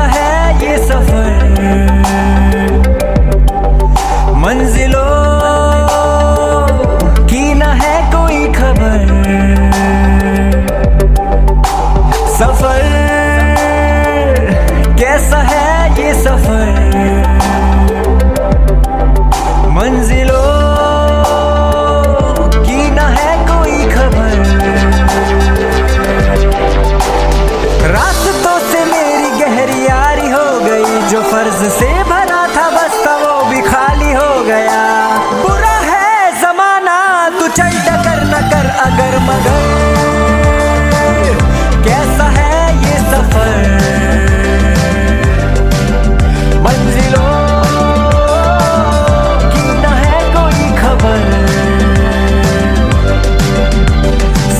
है ये सफर, मंजिलों की न है कोई खबर। सफर कैसा है ये सफर, मंजिलों की न है कोई खबर। रास्तों से मेरी गहरी यारी हो गई, जो फर्ज से भरा था बस्ता वो भी खाली हो गया। बुरा है जमाना तू चल टकर न कर अगर मगर, कैसा है ये सफर, मंजिलों की न है कोई खबर।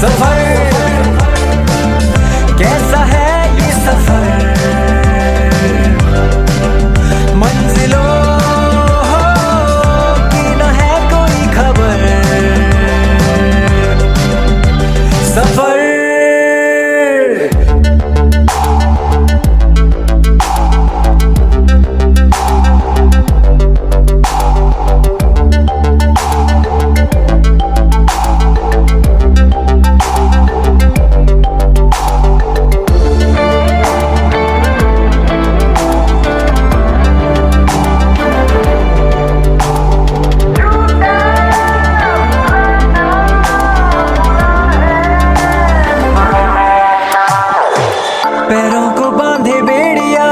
सफर कैसा है ये सफर, मंजिलों की न है कोई खबर। सफर पैरों को बांधे बेड़िया,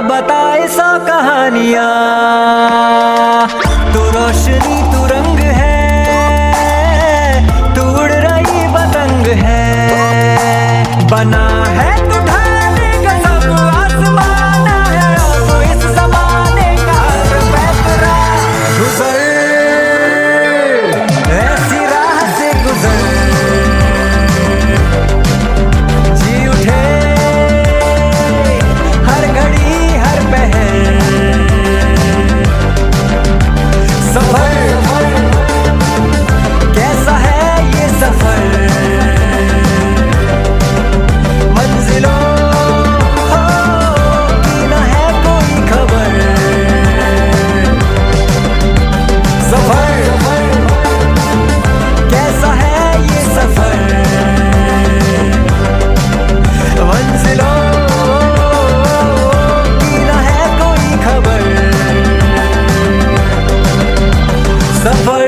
बताए सौ कहानियां। तू रोशनी तू रंग है, तू उड़ रही पतंग है। बना है तू ढाले का सब आसमान है, तो इस जमाने का पैतरा। गुजर ऐसी राह से गुजर, हर घड़ी हर पहर। सफर कैसा है ये सफर, मंजिलों की न है कोई खबर। सफर कैसा है ये सफर, मंजिलों सफर।